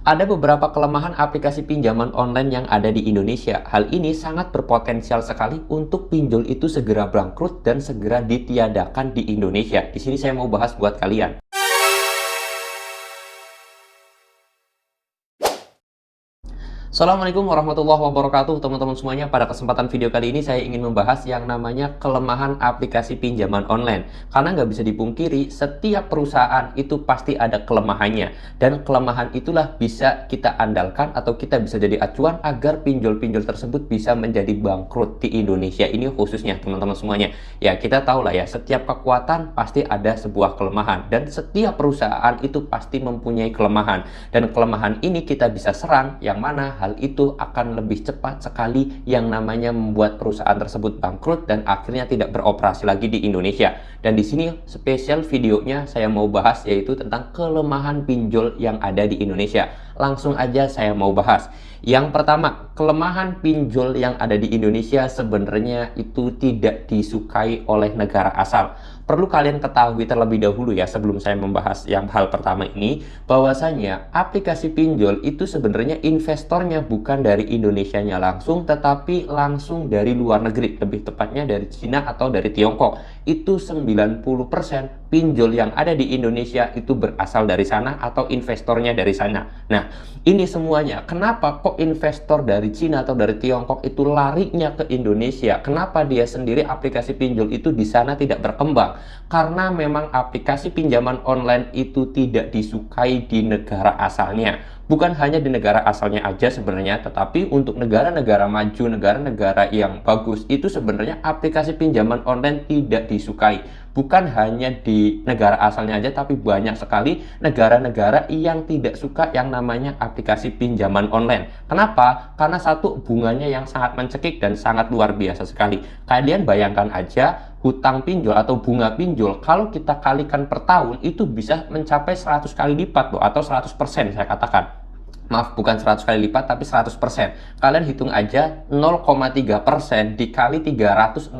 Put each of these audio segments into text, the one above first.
Ada beberapa kelemahan aplikasi pinjaman online yang ada di Indonesia. Hal ini sangat berpotensial sekali untuk pinjol itu segera bangkrut dan segera ditiadakan di Indonesia. Di sini saya mau bahas buat kalian. Assalamualaikum warahmatullahi wabarakatuh teman-teman semuanya. Pada kesempatan video kali ini saya ingin membahas yang namanya kelemahan aplikasi pinjaman online. Karena nggak bisa dipungkiri, setiap perusahaan itu pasti ada kelemahannya. Dan kelemahan itulah bisa kita andalkan atau kita bisa jadi acuan agar pinjol-pinjol tersebut bisa menjadi bangkrut di Indonesia. Ini khususnya teman-teman semuanya. Ya, kita tahu lah ya, setiap kekuatan pasti ada sebuah kelemahan. Dan setiap perusahaan itu pasti mempunyai kelemahan. Dan kelemahan ini kita bisa serang, yang mana hal itu akan lebih cepat sekali yang namanya membuat perusahaan tersebut bangkrut dan akhirnya tidak beroperasi lagi di Indonesia. Dan di sini spesial videonya saya mau bahas yaitu tentang kelemahan pinjol yang ada di Indonesia. Langsung aja saya mau bahas. Yang pertama, kelemahan pinjol yang ada di Indonesia sebenarnya itu tidak disukai oleh negara asal. Perlu kalian ketahui terlebih dahulu ya sebelum saya membahas yang hal pertama ini, bahwasanya aplikasi pinjol itu sebenarnya investornya bukan dari Indonesianya langsung, tetapi langsung dari luar negeri, lebih tepatnya dari Cina atau dari Tiongkok. Itu 90% pinjol yang ada di Indonesia itu berasal dari sana atau investornya dari sana. Nah, ini semuanya, kenapa kok investor dari Cina atau dari Tiongkok itu larinya ke Indonesia? Kenapa dia sendiri aplikasi pinjol itu di sana tidak berkembang? Karena memang aplikasi pinjaman online itu tidak disukai di negara asalnya. Bukan hanya di negara asalnya aja sebenarnya, tetapi untuk negara-negara maju, negara-negara yang bagus, itu sebenarnya aplikasi pinjaman online tidak disukai. Bukan hanya di negara asalnya aja, tapi banyak sekali negara-negara yang tidak suka yang namanya aplikasi pinjaman online. Kenapa? Karena satu, bunganya yang sangat mencekik dan sangat luar biasa sekali. Kalian bayangkan aja, hutang pinjol atau bunga pinjol, kalau kita kalikan per tahun, itu bisa mencapai 100 kali lipat loh, atau 100% saya katakan. Maaf, bukan 100 kali lipat, tapi 100%. Kalian hitung aja, 0,3% dikali 365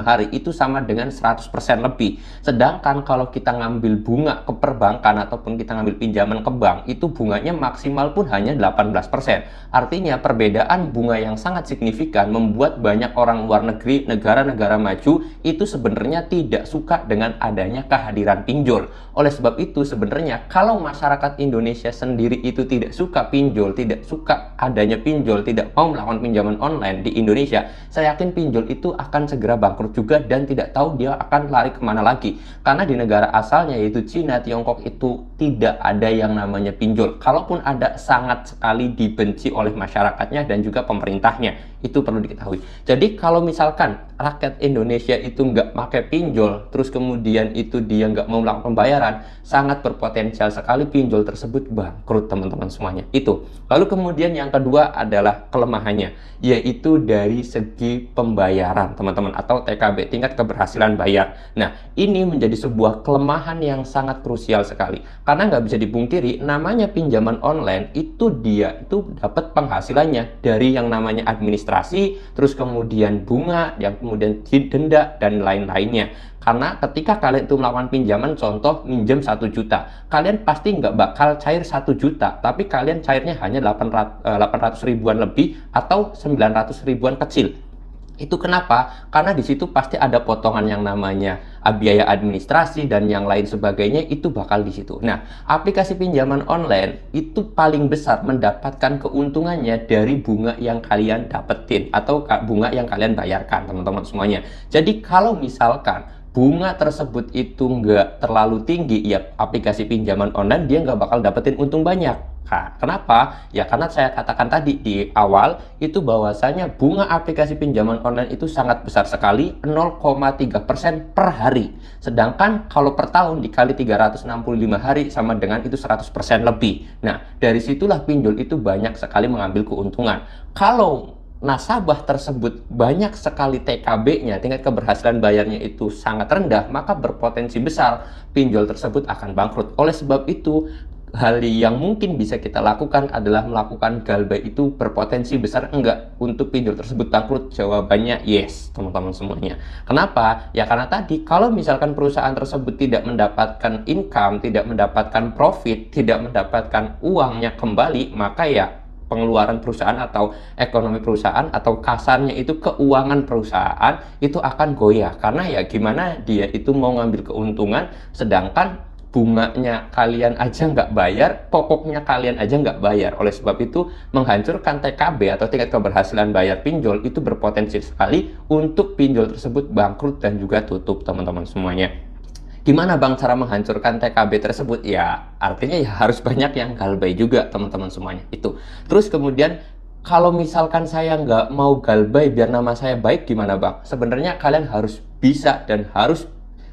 hari, itu sama dengan 100% lebih. Sedangkan kalau kita ngambil bunga ke perbankan, ataupun kita ngambil pinjaman ke bank, itu bunganya maksimal pun hanya 18%. Artinya, perbedaan bunga yang sangat signifikan membuat banyak orang luar negeri, negara-negara maju, itu sebenarnya tidak suka dengan adanya kehadiran pinjol. Oleh sebab itu, sebenarnya, kalau masyarakat Indonesia sendiri itu tidak suka pinjol, tidak suka adanya pinjol, tidak mau melakukan pinjaman online di Indonesia, saya yakin pinjol itu akan segera bangkrut juga dan tidak tahu dia akan lari kemana lagi. Karena di negara asalnya yaitu Cina, Tiongkok itu tidak ada yang namanya pinjol. Kalaupun ada, sangat sekali dibenci oleh masyarakatnya dan juga pemerintahnya. Itu perlu diketahui. Jadi kalau misalkan rakyat Indonesia itu nggak pakai pinjol, terus kemudian itu dia nggak mau melakukan pembayaran, sangat berpotensial sekali pinjol tersebut bangkrut teman-teman semuanya. Itu. Lalu kemudian yang kedua adalah kelemahannya, yaitu dari segi pembayaran teman-teman, atau TKB, tingkat keberhasilan bayar. Nah, ini menjadi sebuah kelemahan yang sangat krusial sekali. Karena nggak bisa dipungkiri, namanya pinjaman online itu dia itu dapat penghasilannya dari yang namanya administrasi, terus kemudian bunga, yang kemudian denda, dan lain-lainnya. Karena ketika kalian itu melakukan pinjaman, contoh minjem 1 juta, kalian pasti nggak bakal cair 1 juta, tapi kalian cairnya hanya 800 ribuan lebih atau 900 ribuan kecil. Itu kenapa? Karena di situ pasti ada potongan yang namanya biaya administrasi dan yang lain sebagainya, itu bakal di situ. Nah, aplikasi pinjaman online itu paling besar mendapatkan keuntungannya dari bunga yang kalian dapetin atau bunga yang kalian bayarkan, teman-teman semuanya. Jadi kalau misalkan bunga tersebut itu nggak terlalu tinggi, ya aplikasi pinjaman online dia nggak bakal dapetin untung banyak. Nah, kenapa? Ya karena saya katakan tadi di awal itu bahwasanya bunga aplikasi pinjaman online itu sangat besar sekali, 0,3% per hari. Sedangkan kalau per tahun dikali 365 hari sama dengan itu 100% lebih. Nah, dari situlah pinjol itu banyak sekali mengambil keuntungan. Kalau nasabah tersebut banyak sekali TKB-nya, tingkat keberhasilan bayarnya itu sangat rendah, maka berpotensi besar pinjol tersebut akan bangkrut. Oleh sebab itu, hal yang mungkin bisa kita lakukan adalah melakukan galbay itu berpotensi besar enggak untuk pinjol tersebut bangkrut? Jawabannya yes, teman-teman semuanya. Kenapa? Ya karena tadi kalau misalkan perusahaan tersebut tidak mendapatkan income, tidak mendapatkan profit, tidak mendapatkan uangnya kembali, maka ya pengeluaran perusahaan atau ekonomi perusahaan atau kasarnya itu keuangan perusahaan itu akan goyah. Karena ya gimana dia itu mau ngambil keuntungan sedangkan bunganya kalian aja nggak bayar, pokoknya kalian aja nggak bayar. Oleh sebab itu menghancurkan TKB atau tingkat keberhasilan bayar pinjol itu berpotensi sekali untuk pinjol tersebut bangkrut dan juga tutup, teman-teman semuanya. Gimana Bang cara menghancurkan TKB tersebut? Ya artinya ya harus banyak yang galbay juga, teman-teman semuanya itu. Terus kemudian kalau misalkan saya nggak mau galbay biar nama saya baik, gimana Bang? Sebenarnya kalian harus bisa dan harus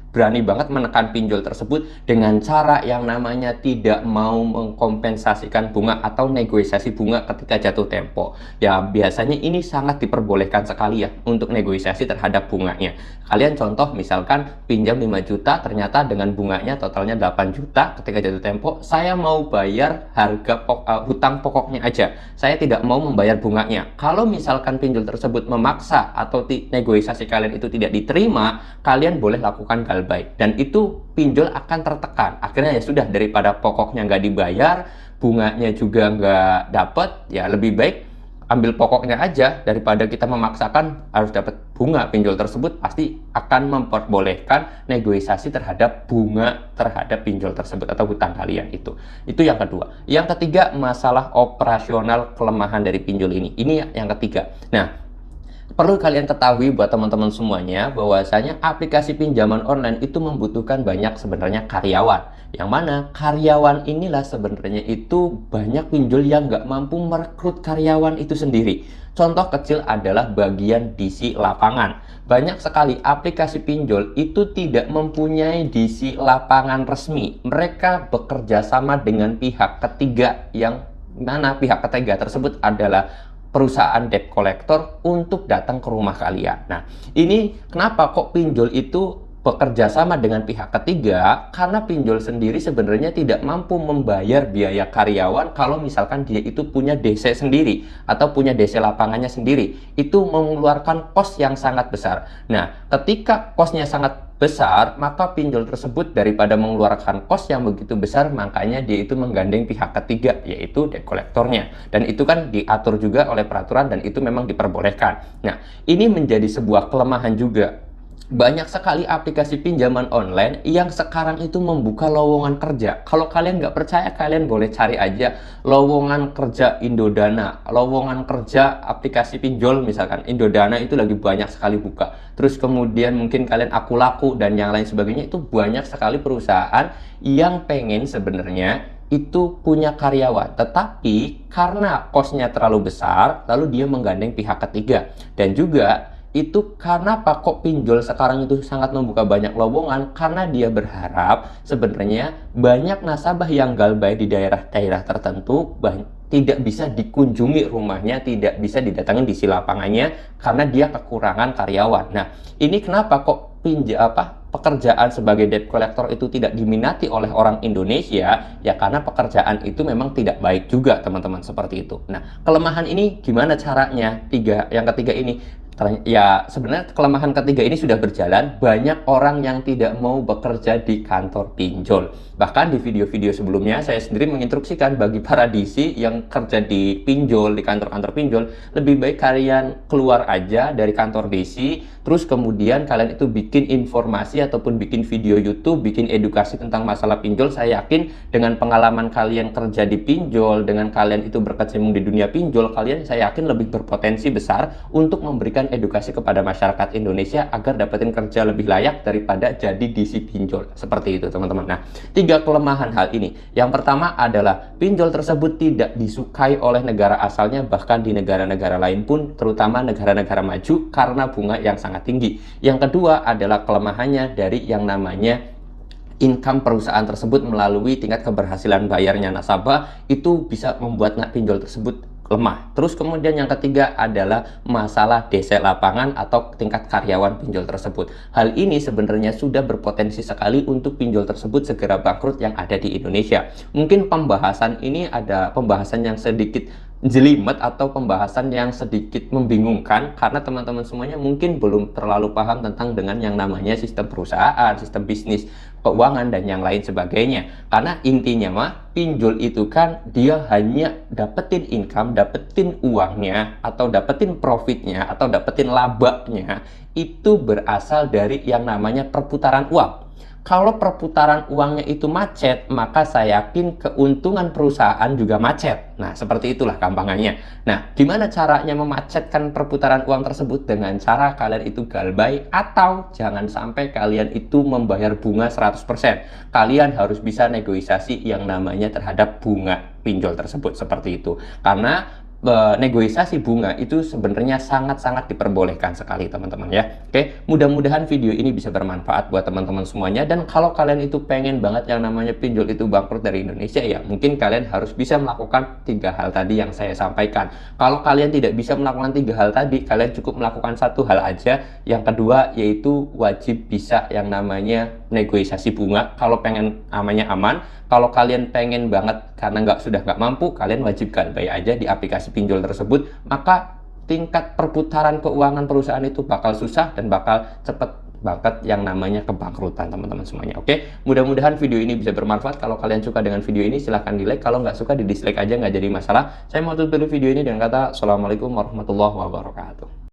berani banget menekan pinjol tersebut dengan cara yang namanya tidak mau mengkompensasikan bunga atau negosiasi bunga ketika jatuh tempo. Ya biasanya ini sangat diperbolehkan sekali ya untuk negosiasi terhadap bunganya. Kalian contoh misalkan pinjam 5 juta ternyata dengan bunganya totalnya 8 juta ketika jatuh tempo, saya mau bayar harga hutang pokoknya aja. Saya tidak mau membayar bunganya. Kalau misalkan pinjol tersebut memaksa atau negosiasi kalian itu tidak diterima, kalian boleh lakukan galbay dan itu pinjol akan tertekan. Akhirnya ya sudah, daripada pokoknya nggak dibayar, bunganya juga nggak dapet, ya lebih baik ambil pokoknya aja daripada kita memaksakan harus dapat bunga. Pinjol tersebut pasti akan memperbolehkan negosiasi terhadap bunga terhadap pinjol tersebut atau hutang kalian itu. Itu yang kedua. Yang ketiga, masalah operasional kelemahan dari pinjol ini. Ini yang ketiga. Nah, perlu kalian ketahui buat teman-teman semuanya bahwasanya aplikasi pinjaman online itu membutuhkan banyak sebenarnya karyawan. Yang mana karyawan inilah sebenarnya itu banyak pinjol yang nggak mampu merekrut karyawan itu sendiri. Contoh kecil adalah bagian DC lapangan. Banyak sekali aplikasi pinjol itu tidak mempunyai DC lapangan resmi. Mereka bekerja sama dengan pihak ketiga yang mana pihak ketiga tersebut adalah perusahaan debt collector untuk datang ke rumah kalian. Nah, ini kenapa kok pinjol itu bekerja sama dengan pihak ketiga? Karena pinjol sendiri sebenarnya tidak mampu membayar biaya karyawan kalau misalkan dia itu punya DC sendiri atau punya DC lapangannya sendiri. Itu mengeluarkan kos yang sangat besar. Nah, ketika kosnya sangat besar, maka pinjol tersebut daripada mengeluarkan kos yang begitu besar, makanya dia itu menggandeng pihak ketiga, yaitu debt collectornya. Dan itu kan diatur juga oleh peraturan dan itu memang diperbolehkan. Nah, ini menjadi sebuah kelemahan juga. Banyak sekali aplikasi pinjaman online yang sekarang itu membuka lowongan kerja. Kalau kalian nggak percaya, kalian boleh cari aja lowongan kerja Indodana, lowongan kerja aplikasi pinjol misalkan. Indodana itu lagi banyak sekali buka. Terus kemudian mungkin kalian Akulaku dan yang lain sebagainya, itu banyak sekali perusahaan yang pengen sebenarnya itu punya karyawan, tetapi karena kosnya terlalu besar, lalu dia menggandeng pihak ketiga. Dan juga itu karena apa kok pinjol sekarang itu sangat membuka banyak lowongan? Karena dia berharap sebenarnya banyak nasabah yang galbay di daerah-daerah tertentu tidak bisa dikunjungi rumahnya, tidak bisa didatangi di lapangannya karena dia kekurangan karyawan. Nah, ini kenapa kok pekerjaan sebagai debt collector itu tidak diminati oleh orang Indonesia? Ya karena pekerjaan itu memang tidak baik juga, teman-teman, seperti itu. Nah, kelemahan ini gimana caranya? Yang ketiga ini, ya sebenarnya kelemahan ketiga ini sudah berjalan. Banyak orang yang tidak mau bekerja di kantor pinjol. Bahkan di video-video sebelumnya saya sendiri menginstruksikan bagi para DC yang kerja di pinjol, di kantor-kantor pinjol, lebih baik kalian keluar aja dari kantor DC, terus kemudian kalian itu bikin informasi ataupun bikin video YouTube, bikin edukasi tentang masalah pinjol. Saya yakin dengan pengalaman kalian kerja di pinjol, dengan kalian itu berkecimpung di dunia pinjol, saya yakin lebih berpotensi besar untuk memberikan edukasi kepada masyarakat Indonesia agar dapetin kerja lebih layak daripada jadi DC pinjol. Seperti itu, teman-teman. Nah, 3 kelemahan hal ini. Yang pertama adalah pinjol tersebut tidak disukai oleh negara asalnya, bahkan di negara-negara lain pun, terutama negara-negara maju, karena bunga yang sangat tinggi. Yang kedua adalah kelemahannya dari yang namanya income perusahaan tersebut melalui tingkat keberhasilan bayarnya nasabah, itu bisa membuat pinjol tersebut lemah. Terus kemudian yang ketiga adalah masalah DC lapangan atau tingkat karyawan pinjol tersebut. Hal ini sebenarnya sudah berpotensi sekali untuk pinjol tersebut segera bangkrut yang ada di Indonesia. Mungkin pembahasan ini ada pembahasan yang sedikit jelimet atau pembahasan yang sedikit membingungkan karena teman-teman semuanya mungkin belum terlalu paham tentang dengan yang namanya sistem perusahaan, sistem bisnis, keuangan, dan yang lain sebagainya. Karena intinya mah pinjol itu kan dia hanya dapetin income, dapetin uangnya, atau dapetin profitnya, atau dapetin labanya itu berasal dari yang namanya perputaran uang. Kalau perputaran uangnya itu macet, maka saya yakin keuntungan perusahaan juga macet. Nah, seperti itulah gampangannya. Nah, gimana caranya memacetkan perputaran uang tersebut? Dengan cara kalian itu galbay atau jangan sampai kalian itu membayar bunga 100%. Kalian harus bisa negosiasi yang namanya terhadap bunga pinjol tersebut, seperti itu. Karena negosiasi bunga itu sebenarnya sangat-sangat diperbolehkan sekali teman-teman ya. Oke, mudah-mudahan video ini bisa bermanfaat buat teman-teman semuanya, dan kalau kalian itu pengen banget yang namanya pinjol itu bangkrut dari Indonesia ya, mungkin kalian harus bisa melakukan 3 hal tadi yang saya sampaikan. Kalau kalian tidak bisa melakukan 3 hal tadi, kalian cukup melakukan 1 hal aja. Yang kedua yaitu wajib bisa yang namanya negosiasi bunga kalau pengen namanya aman. Kalau kalian pengen banget karena sudah nggak mampu, kalian wajib galbay aja di aplikasi pinjol tersebut, maka tingkat perputaran keuangan perusahaan itu bakal susah dan bakal cepet banget yang namanya kebangkrutan teman-teman semuanya. Oke, mudah-mudahan video ini bisa bermanfaat. Kalau kalian suka dengan video ini silahkan di like, kalau nggak suka di dislike aja, nggak jadi masalah. Saya mau tutup dulu video ini dengan kata Assalamualaikum warahmatullahi wabarakatuh.